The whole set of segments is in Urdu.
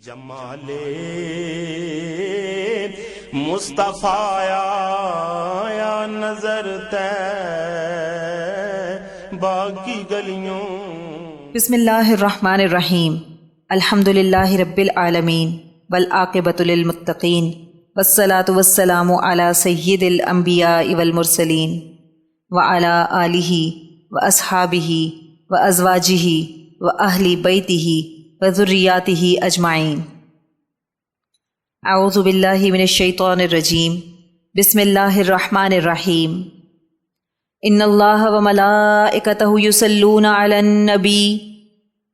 جمال مصطفیٰ یا نظر طیبہ کی گلیوں۔ بسم اللہ الرحمن الرحیم۔ الحمد للہ رب العالمین والعاقبۃ للمتقین والصلاۃ والسلام علی سید الانبیاء والمرسلین وعلی آلہ واصحابہ وازواجہ واہل بیتہ وذریاتہ اجمعین۔ اعوذ باللہ من الشیطان الرجیم۔ بسم اللہ الرحمن الرحیم۔ ان اللہ وملائکتہ یصلون علی النبی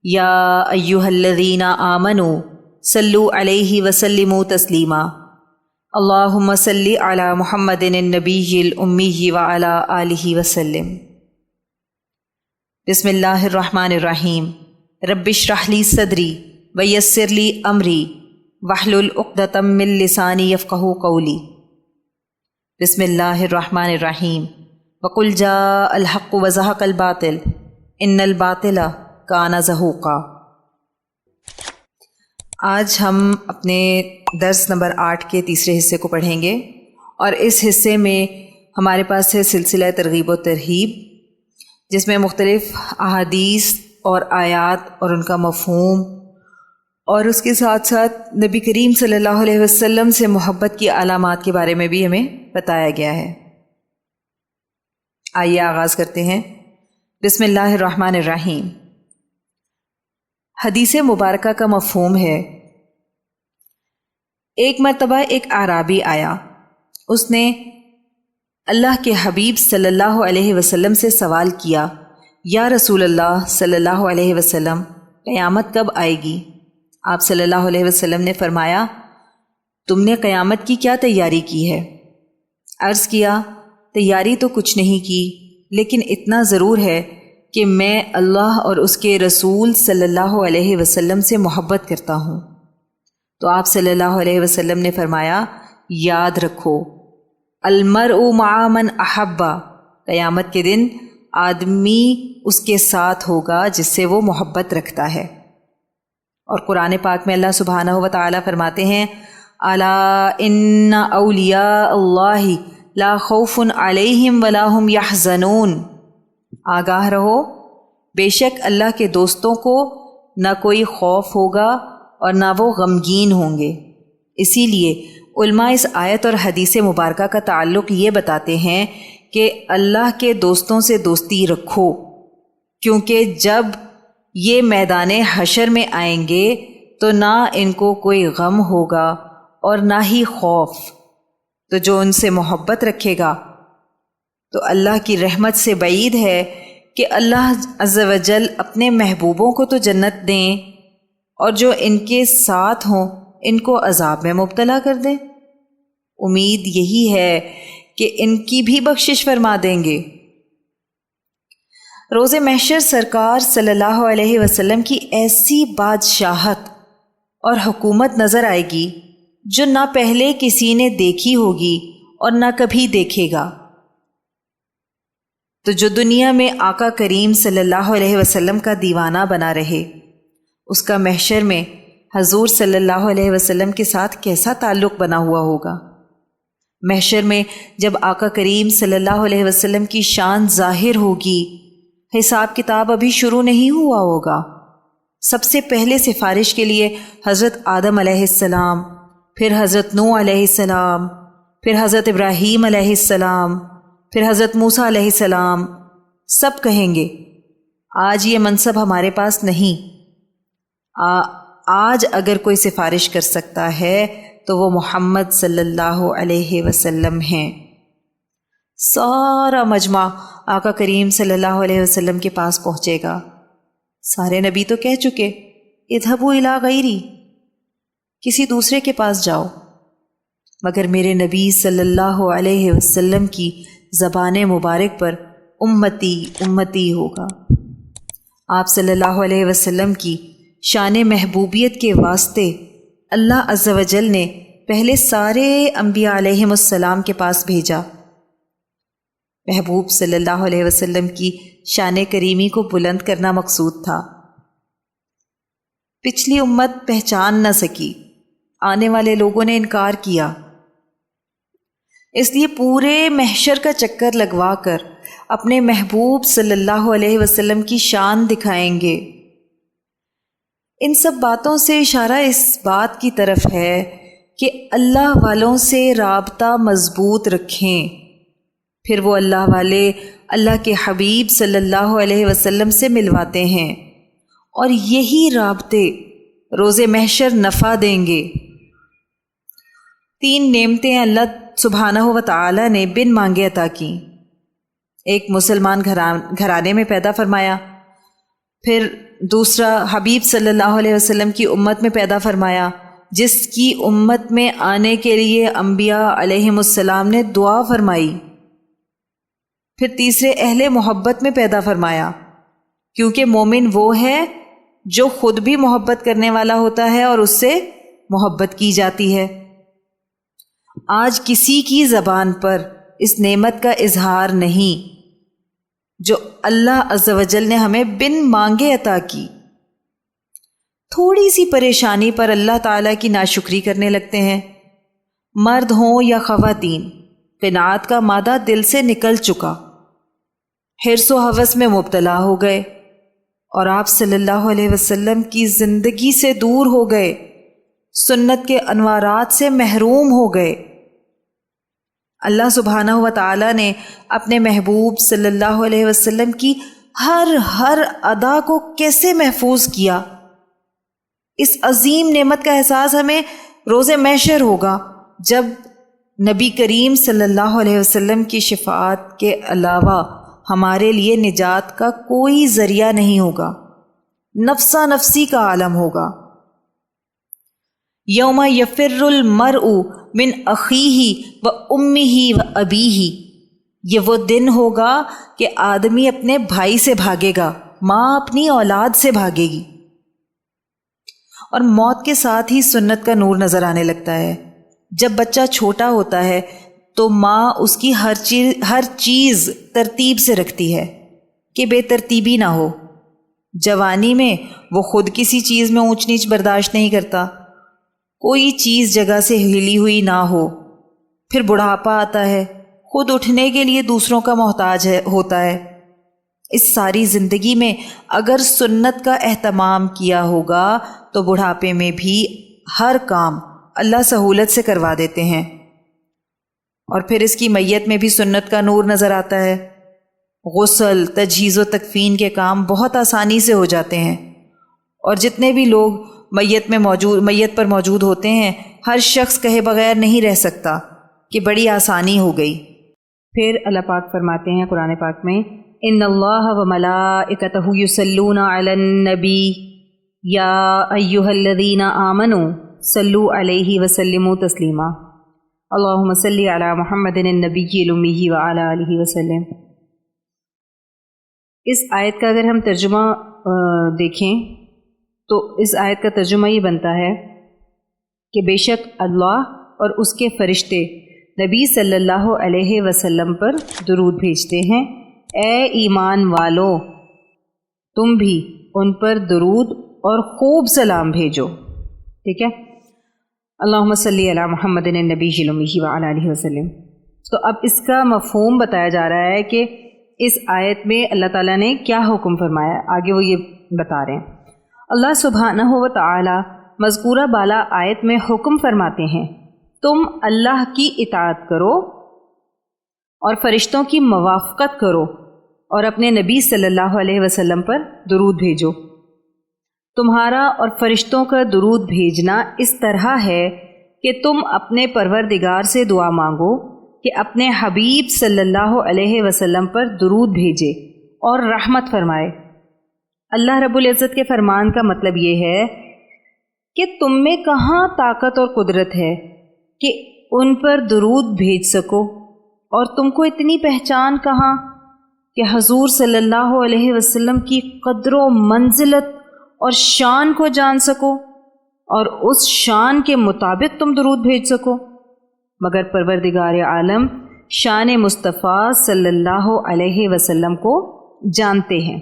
یا ایہا الذین آمنوا صلوا علیہ وسلموا تسلیما۔ اللہم صلی علی محمد النبی الامی وعلی آلہ وسلم۔ بسم اللہ الرحمن الرحیم۔ رب اشرح لی صدری ویسر لی امری واحلل عقدۃ من لسانی یفقہوا قولی۔ بسم اللہ الرحمن الرحیم۔ وقل جاء الحق وزہق الباطل ان الباطل کان زہوقا۔ آج ہم اپنے درس نمبر 8 کے تیسرے حصے کو پڑھیں گے، اور اس حصے میں ہمارے پاس ہے سلسلہ ترغیب و ترہیب، جس میں مختلف احادیث اور آیات اور ان کا مفہوم، اور اس کے ساتھ ساتھ نبی کریم صلی اللہ علیہ وسلم سے محبت کی علامات کے بارے میں بھی ہمیں بتایا گیا ہے۔ آئیے آغاز کرتے ہیں۔ بسم اللہ الرحمن الرحیم۔ حدیث مبارکہ کا مفہوم ہے، ایک مرتبہ ایک اعرابی آیا، اس نے اللہ کے حبیب صلی اللہ علیہ وسلم سے سوال کیا، یا رسول اللہ صلی اللہ علیہ وسلم، قیامت کب آئے گی؟ آپ صلی اللہ علیہ وسلم نے فرمایا، تم نے قیامت کی کیا تیاری کی ہے؟ عرض کیا، تیاری تو کچھ نہیں کی، لیکن اتنا ضرور ہے کہ میں اللہ اور اس کے رسول صلی اللہ علیہ وسلم سے محبت کرتا ہوں۔ تو آپ صلی اللہ علیہ وسلم نے فرمایا، یاد رکھو، المرء مع من احبا، قیامت کے دن آدمی اس کے ساتھ ہوگا جس سے وہ محبت رکھتا ہے۔ اور قرآن پاک میں اللہ سبحانہ و تعالیٰ فرماتے ہیں، الا ان اولیاء اللہ لا خوف علیہم ولا هم یحزنون، آگاہ رہو، بے شک اللہ کے دوستوں کو نہ کوئی خوف ہوگا اور نہ وہ غمگین ہوں گے۔ اسی لیے علماء اس آیت اور حدیث مبارکہ کا تعلق یہ بتاتے ہیں کہ اللہ کے دوستوں سے دوستی رکھو، کیونکہ جب یہ میدان حشر میں آئیں گے تو نہ ان کو کوئی غم ہوگا اور نہ ہی خوف، تو جو ان سے محبت رکھے گا تو اللہ کی رحمت سے بعید ہے کہ اللہ عز و جل اپنے محبوبوں کو تو جنت دیں اور جو ان کے ساتھ ہوں ان کو عذاب میں مبتلا کر دیں۔ امید یہی ہے کہ ان کی بھی بخشش فرما دیں گے۔ روز محشر سرکار صلی اللہ علیہ وسلم کی ایسی بادشاہت اور حکومت نظر آئے گی جو نہ پہلے کسی نے دیکھی ہوگی اور نہ کبھی دیکھے گا۔ تو جو دنیا میں آقا کریم صلی اللہ علیہ وسلم کا دیوانہ بنا رہے، اس کا محشر میں حضور صلی اللہ علیہ وسلم کے ساتھ کیسا تعلق بنا ہوا ہوگا۔ محشر میں جب آقا کریم صلی اللہ علیہ وسلم کی شان ظاہر ہوگی، حساب کتاب ابھی شروع نہیں ہوا ہوگا، سب سے پہلے سفارش کے لیے حضرت آدم علیہ السلام، پھر حضرت نوح علیہ السلام، پھر حضرت ابراہیم علیہ السلام، پھر حضرت موسیٰ علیہ السلام، سب کہیں گے آج یہ منصب ہمارے پاس نہیں، آج اگر کوئی سفارش کر سکتا ہے تو وہ محمد صلی اللہ علیہ وسلم ہیں۔ سارا مجمع آقا کریم صلی اللہ علیہ وسلم کے پاس پہنچے گا۔ سارے نبی تو کہہ چکے، اذهبوا الی غیری، کسی دوسرے کے پاس جاؤ، مگر میرے نبی صلی اللہ علیہ وسلم کی زبان مبارک پر امتی امتی ہوگا۔ آپ صلی اللہ علیہ وسلم کی شان محبوبیت کے واسطے اللہ عز و جل نے پہلے سارے انبیاء علیہم السلام کے پاس بھیجا۔ محبوب صلی اللہ علیہ وسلم کی شان کریمی کو بلند کرنا مقصود تھا۔ پچھلی امت پہچان نہ سکی، آنے والے لوگوں نے انکار کیا، اس لیے پورے محشر کا چکر لگوا کر اپنے محبوب صلی اللہ علیہ وسلم کی شان دکھائیں گے۔ ان سب باتوں سے اشارہ اس بات کی طرف ہے کہ اللہ والوں سے رابطہ مضبوط رکھیں، پھر وہ اللہ والے اللہ کے حبیب صلی اللہ علیہ وسلم سے ملواتے ہیں، اور یہی رابطے روز محشر نفع دیں گے۔ 3 نعمتیں اللہ سبحانہ و تعالی نے بن مانگے عطا کیں۔ ایک مسلمان گھرانے میں پیدا فرمایا، پھر دوسرا حبیب صلی اللہ علیہ وسلم کی امت میں پیدا فرمایا، جس کی امت میں آنے کے لیے انبیاء علیہم السلام نے دعا فرمائی۔ پھر تیسرے اہل محبت میں پیدا فرمایا، کیونکہ مومن وہ ہے جو خود بھی محبت کرنے والا ہوتا ہے اور اس سے محبت کی جاتی ہے۔ آج کسی کی زبان پر اس نعمت کا اظہار نہیں جو اللہ عز و جل نے ہمیں بن مانگے عطا کی۔ تھوڑی سی پریشانی پر اللہ تعالیٰ کی ناشکری کرنے لگتے ہیں، مرد ہوں یا خواتین، قناعت کا مادہ دل سے نکل چکا، حرص و ہوس میں مبتلا ہو گئے، اور آپ صلی اللہ علیہ وسلم کی زندگی سے دور ہو گئے، سنت کے انوارات سے محروم ہو گئے۔ اللہ سبحانہ و تعالی نے اپنے محبوب صلی اللہ علیہ وسلم کی ہر ادا کو کیسے محفوظ کیا۔ اس عظیم نعمت کا احساس ہمیں روز محشر ہوگا، جب نبی کریم صلی اللہ علیہ وسلم کی شفاعت کے علاوہ ہمارے لیے نجات کا کوئی ذریعہ نہیں ہوگا، نفسا نفسی کا عالم ہوگا۔ یوم یفر المرء من اخیہ و امہ و ابیہ، یہ وہ دن ہوگا کہ آدمی اپنے بھائی سے بھاگے گا، ماں اپنی اولاد سے بھاگے گی، اور موت کے ساتھ ہی سنت کا نور نظر آنے لگتا ہے۔ جب بچہ چھوٹا ہوتا ہے تو ماں اس کی ہر چیز ترتیب سے رکھتی ہے کہ بے ترتیبی نہ ہو۔ جوانی میں وہ خود کسی چیز میں اونچ نیچ برداشت نہیں کرتا، کوئی چیز جگہ سے ہلی ہوئی نہ ہو۔ پھر بڑھاپا آتا ہے، خود اٹھنے کے لیے دوسروں کا محتاج ہوتا ہے۔ اس ساری زندگی میں اگر سنت کا اہتمام کیا ہوگا تو بڑھاپے میں بھی ہر کام اللہ سہولت سے کروا دیتے ہیں، اور پھر اس کی میت میں بھی سنت کا نور نظر آتا ہے۔ غسل، تجہیز و تکفین کے کام بہت آسانی سے ہو جاتے ہیں، اور جتنے بھی لوگ میت پر موجود ہوتے ہیں، ہر شخص کہے بغیر نہیں رہ سکتا کہ بڑی آسانی ہو گئی۔ پھر اللہ پاک فرماتے ہیں قرآن پاک میں، ان اللہ و ملائکتہ یصلون علی النبی یا ایھا الذین آمنوا صلوا علیہ وسلموا تسلیما، اللہم صلی علی محمد النبی الامی وعلی آلہ وسلم۔ اس آیت کا اگر ہم ترجمہ دیکھیں تو اس آیت کا ترجمہ یہ بنتا ہے کہ بے شک اللہ اور اس کے فرشتے نبی صلی اللہ علیہ وسلم پر درود بھیجتے ہیں، اے ایمان والو تم بھی ان پر درود اور خوب سلام بھیجو۔ ٹھیک ہے، اللہم صلی علی محمد النبی الامی وعلی آلہ وسلم۔ تو اب اس کا مفہوم بتایا جا رہا ہے کہ اس آیت میں اللہ تعالیٰ نے کیا حکم فرمایا، آگے وہ یہ بتا رہے ہیں۔ اللہ سبحانہ و تعالی مذکورہ بالا آیت میں حکم فرماتے ہیں، تم اللہ کی اطاعت کرو اور فرشتوں کی موافقت کرو اور اپنے نبی صلی اللہ علیہ وسلم پر درود بھیجو۔ تمہارا اور فرشتوں کا درود بھیجنا اس طرح ہے کہ تم اپنے پروردگار سے دعا مانگو کہ اپنے حبیب صلی اللہ علیہ وسلم پر درود بھیجے اور رحمت فرمائے۔ اللہ رب العزت کے فرمان کا مطلب یہ ہے کہ تم میں کہاں طاقت اور قدرت ہے کہ ان پر درود بھیج سکو، اور تم کو اتنی پہچان کہاں کہ حضور صلی اللہ علیہ وسلم کی قدر و منزلت اور شان کو جان سکو اور اس شان کے مطابق تم درود بھیج سکو، مگر پروردگار عالم شان مصطفیٰ صلی اللہ علیہ وسلم کو جانتے ہیں۔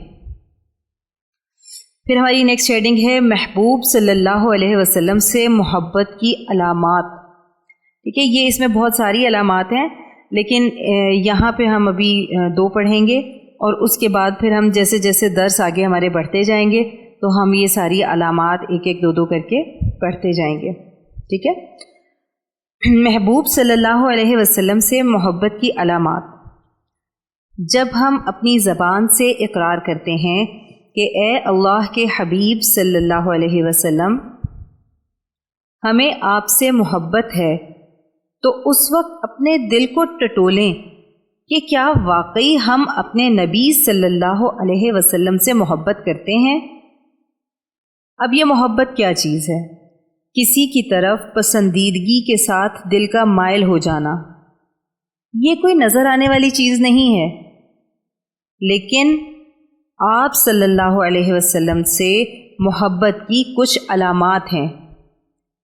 پھر ہماری نیکسٹ ہیڈنگ ہے محبوب صلی اللہ علیہ وسلم سے محبت کی علامات. ٹھیک ہے، یہ اس میں بہت ساری علامات ہیں، لیکن یہاں پہ ہم ابھی 2 پڑھیں گے، اور اس کے بعد پھر ہم جیسے جیسے درس آگے ہمارے بڑھتے جائیں گے تو ہم یہ ساری علامات ایک ایک 2 کر کے پڑھتے جائیں گے. ٹھیک ہے، محبوب صلی اللہ علیہ وسلم سے محبت کی علامات. جب ہم اپنی زبان سے اقرار کرتے ہیں کہ اے اللہ کے حبیب صلی اللہ علیہ وسلم، ہمیں آپ سے محبت ہے، تو اس وقت اپنے دل کو ٹٹولیں کہ کیا واقعی ہم اپنے نبی صلی اللہ علیہ وسلم سے محبت کرتے ہیں؟ اب یہ محبت کیا چیز ہے؟ کسی کی طرف پسندیدگی کے ساتھ دل کا مائل ہو جانا. یہ کوئی نظر آنے والی چیز نہیں ہے، لیکن آپ صلی اللہ علیہ وسلم سے محبت کی کچھ علامات ہیں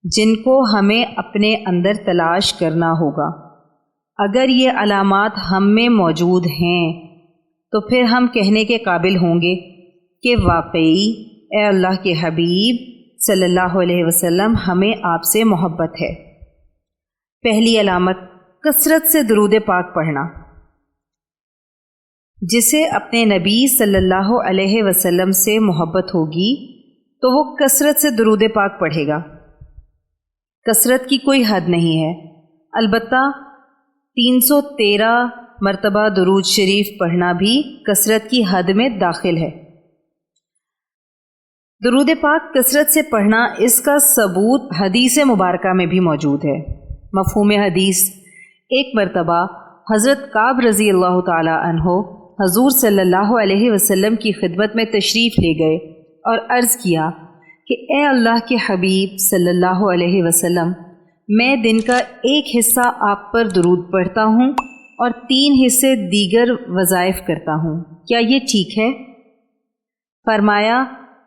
جن کو ہمیں اپنے اندر تلاش کرنا ہوگا. اگر یہ علامات ہم میں موجود ہیں تو پھر ہم کہنے کے قابل ہوں گے کہ واقعی اے اللہ کے حبیب صلی اللہ علیہ وسلم، ہمیں آپ سے محبت ہے. پہلی علامت، کثرت سے درود پاک پڑھنا. جسے اپنے نبی صلی اللہ علیہ وسلم سے محبت ہوگی تو وہ کثرت سے درود پاک پڑھے گا. کثرت کی کوئی حد نہیں ہے، البتہ 313 مرتبہ درود شریف پڑھنا بھی کثرت کی حد میں داخل ہے. درود پاک کثرت سے پڑھنا، اس کا ثبوت حدیث مبارکہ میں بھی موجود ہے. مفہوم حدیث، ایک مرتبہ حضرت کعب رضی اللہ تعالی عنہ حضور صلی اللہ علیہ وسلم کی خدمت میں تشریف لے گئے اور عرض کیا کہ اے اللہ کے حبیب صلی اللہ علیہ وسلم، میں دن کا ایک حصہ آپ پر درود پڑھتا ہوں اور 3 حصے دیگر وظائف کرتا ہوں، کیا یہ ٹھیک ہے؟ فرمایا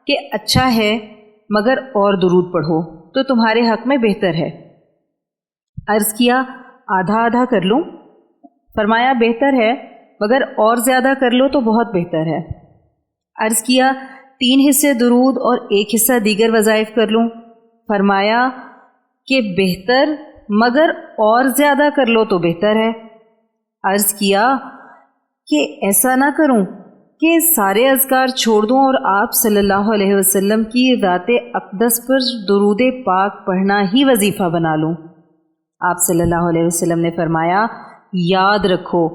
کہ اچھا ہے، مگر اور درود پڑھو تو تمہارے حق میں بہتر ہے. عرض کیا آدھا آدھا کر لوں؟ فرمایا بہتر ہے، مگر اور زیادہ کر لو تو بہت بہتر ہے. عرض کیا 3 حصے درود اور 1 حصہ دیگر وظائف کر لوں؟ فرمایا کہ بہتر، مگر اور زیادہ کر لو تو بہتر ہے. عرض کیا کہ ایسا نہ کروں کہ سارے اذکار چھوڑ دوں اور آپ صلی اللہ علیہ وسلم کی ذات اقدس پر درود پاک پڑھنا ہی وظیفہ بنا لوں. آپ صلی اللہ علیہ وسلم نے فرمایا یاد رکھو،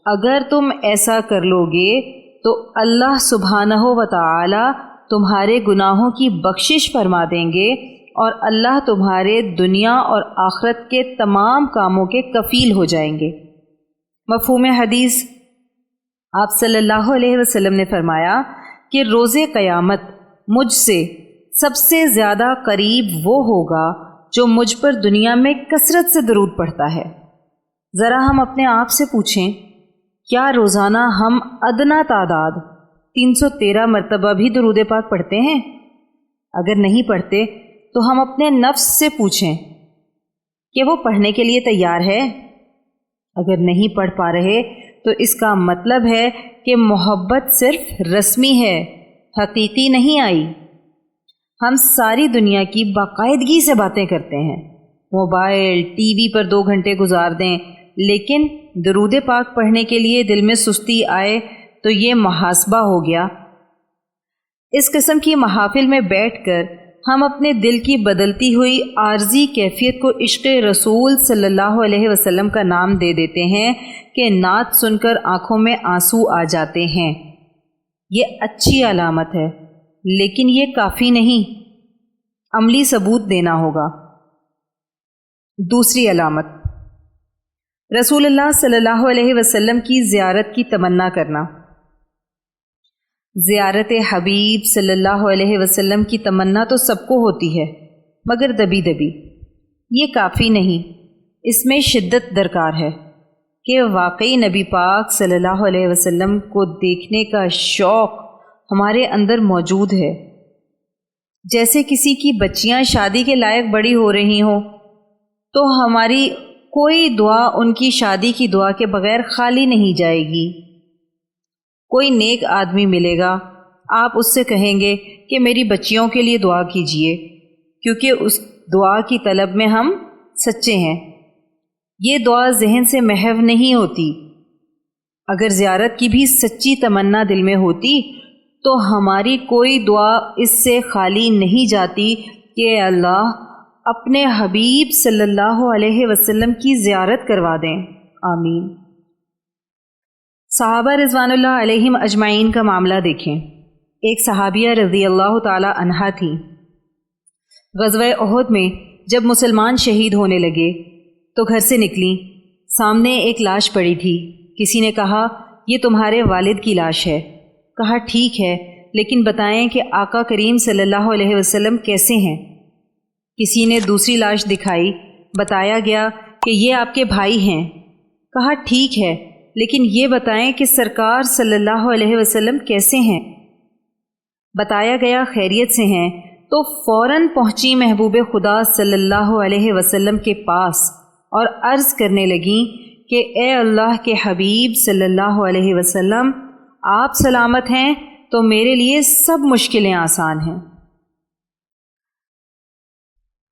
اگر تم ایسا کر لو گے تو اللہ سبحانہ و تعالی تمہارے گناہوں کی بخشش فرما دیں گے اور اللہ تمہارے دنیا اور آخرت کے تمام کاموں کے کفیل ہو جائیں گے. مفہوم حدیث، آپ صلی اللہ علیہ وسلم نے فرمایا کہ روز قیامت مجھ سے سب سے زیادہ قریب وہ ہوگا جو مجھ پر دنیا میں کثرت سے درود پڑھتا ہے. ذرا ہم اپنے آپ سے پوچھیں، کیا روزانہ ہم ادنا تعداد 313 مرتبہ بھی درود پاک پڑھتے ہیں؟ اگر نہیں پڑھتے تو ہم اپنے نفس سے پوچھیں کہ وہ پڑھنے کے لیے تیار ہے. اگر نہیں پڑھ پا رہے تو اس کا مطلب ہے کہ محبت صرف رسمی ہے، حقیقی نہیں آئی. ہم ساری دنیا کی باقاعدگی سے باتیں کرتے ہیں، موبائل ٹی وی پر 2 گھنٹے گزار دیں، لیکن درود پاک پڑھنے کے لیے دل میں سستی آئے تو یہ محاسبہ ہو گیا. اس قسم کی محافل میں بیٹھ کر ہم اپنے دل کی بدلتی ہوئی عارضی کیفیت کو عشق رسول صلی اللہ علیہ وسلم کا نام دے دیتے ہیں کہ نعت سن کر آنکھوں میں آنسو آ جاتے ہیں. یہ اچھی علامت ہے، لیکن یہ کافی نہیں، عملی ثبوت دینا ہوگا. دوسری علامت، رسول اللہ صلی اللہ علیہ وسلم کی زیارت کی تمنا کرنا. زیارت حبیب صلی اللہ علیہ وسلم کی تمنا تو سب کو ہوتی ہے، مگر دبی دبی. یہ کافی نہیں، اس میں شدت درکار ہے کہ واقعی نبی پاک صلی اللہ علیہ وسلم کو دیکھنے کا شوق ہمارے اندر موجود ہے. جیسے کسی کی بچیاں شادی کے لائق بڑی ہو رہی ہوں تو ہماری کوئی دعا ان کی شادی کی دعا کے بغیر خالی نہیں جائے گی. کوئی نیک آدمی ملے گا آپ اس سے کہیں گے کہ میری بچیوں کے لیے دعا کیجیے، کیونکہ اس دعا کی طلب میں ہم سچے ہیں۔ یہ دعا ذہن سے محو نہیں ہوتی۔ اگر زیارت کی بھی سچی تمنا دل میں ہوتی تو ہماری کوئی دعا اس سے خالی نہیں جاتی کہ اے اللہ اپنے حبیب صلی اللہ علیہ وسلم کی زیارت کروا دیں، آمین۔ صحابہ رضوان اللہ علیہم اجمعین کا معاملہ دیکھیں۔ ایک صحابیہ رضی اللہ تعالی عنہا تھی۔ غزوہ احد میں جب مسلمان شہید ہونے لگے تو گھر سے نکلیں، سامنے ایک لاش پڑی تھی۔ کسی نے کہا یہ تمہارے والد کی لاش ہے۔ کہا ٹھیک ہے، لیکن بتائیں کہ آقا کریم صلی اللہ علیہ وسلم کیسے ہیں؟ کسی نے دوسری لاش دکھائی، بتایا گیا کہ یہ آپ کے بھائی ہیں۔ کہا ٹھیک ہے، لیکن یہ بتائیں کہ سرکار صلی اللہ علیہ وسلم کیسے ہیں؟ بتایا گیا خیریت سے ہیں، تو فوراً پہنچی محبوب خدا صلی اللہ علیہ وسلم کے پاس اور عرض کرنے لگیں کہ اے اللہ کے حبیب صلی اللہ علیہ وسلم، آپ سلامت ہیں تو میرے لیے سب مشکلیں آسان ہیں۔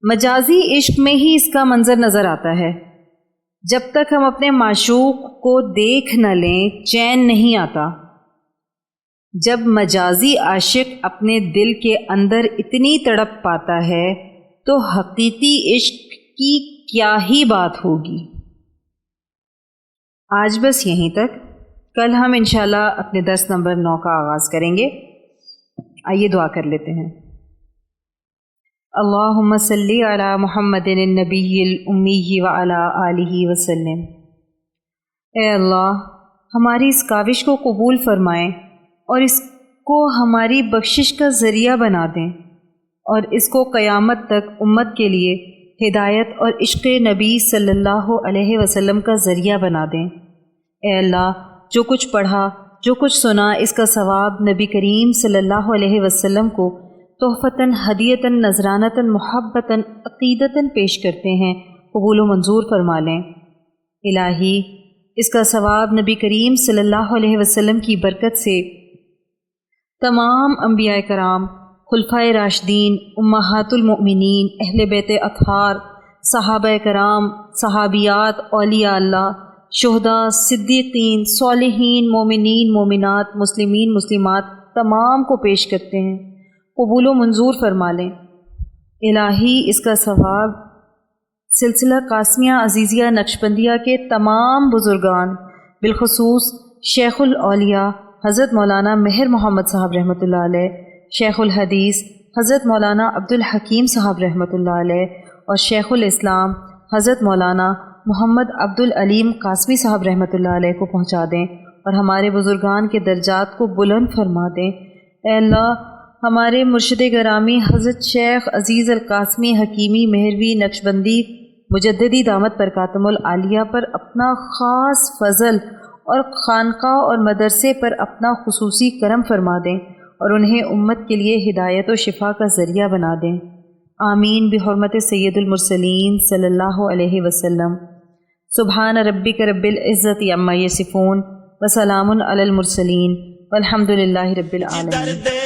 مجازی عشق میں ہی اس کا منظر نظر آتا ہے۔ جب تک ہم اپنے معشوق کو دیکھ نہ لیں چین نہیں آتا۔ جب مجازی عاشق اپنے دل کے اندر اتنی تڑپ پاتا ہے تو حقیقی عشق کی کیا ہی بات ہوگی۔ آج بس یہیں تک، کل ہم انشاءاللہ اپنے درس نمبر 9 کا آغاز کریں گے۔ آئیے دعا کر لیتے ہیں۔ اللہم صلی علی محمد النبی الامی وعلی آلہ وسلم۔ اے اللہ ہماری اس کاوش کو قبول فرمائیں اور اس کو ہماری بخشش کا ذریعہ بنا دیں، اور اس کو قیامت تک امت کے لیے ہدایت اور عشق نبی صلی اللہ علیہ وسلم کا ذریعہ بنا دیں۔ اے اللہ جو کچھ پڑھا، جو کچھ سنا، اس کا ثواب نبی کریم صلی اللہ علیہ وسلم کو تحفتاً، ہدیتاً، نذرانتاً، محبتاً، عقیدتاً پیش کرتے ہیں، قبول و منظور فرما لیں۔ الہی اس کا ثواب نبی کریم صلی اللہ علیہ وسلم کی برکت سے تمام انبیاء کرام، خلفائے راشدین، امہات المؤمنین، اہل بیت اطہار، صحابہ کرام، صحابیات، اولیاء اللہ، شہداء، صدیقین، صالحین، مومنین، مومنات، مسلمین، مسلمات تمام کو پیش کرتے ہیں، قبول و منظور فرما لیں۔ الہی اس کا ثواب سلسلہ قاسمیہ عزیزیہ نقشبندیہ کے تمام بزرگان، بالخصوص شیخ الاولیاء حضرت مولانا مہر محمد صاحب رحمۃ اللہ علیہ، شیخ الحدیث حضرت مولانا عبدالحکیم صاحب رحمۃ اللہ علیہ، اور شیخ الاسلام حضرت مولانا محمد عبدالعلیم قاسمی صاحب رحمۃ اللہ علیہ کو پہنچا دیں، اور ہمارے بزرگان کے درجات کو بلند فرما دیں۔ اے اللہ ہمارے مرشد گرامی حضرت شیخ عزیز القاسمی حکیمی مہروی نقشبندی مجددی دامت برکاتہم العالیہ پر اپنا خاص فضل اور خانقاہ اور مدرسے پر اپنا خصوصی کرم فرما دیں، اور انہیں امت کے لیے ہدایت و شفا کا ذریعہ بنا دیں۔ آمین بحرمت سید المرسلین صلی اللہ علیہ وسلم۔ سبحان ربک رب العزت عما یصفون وسلام علی المرسلین والحمد للہ رب العالمین۔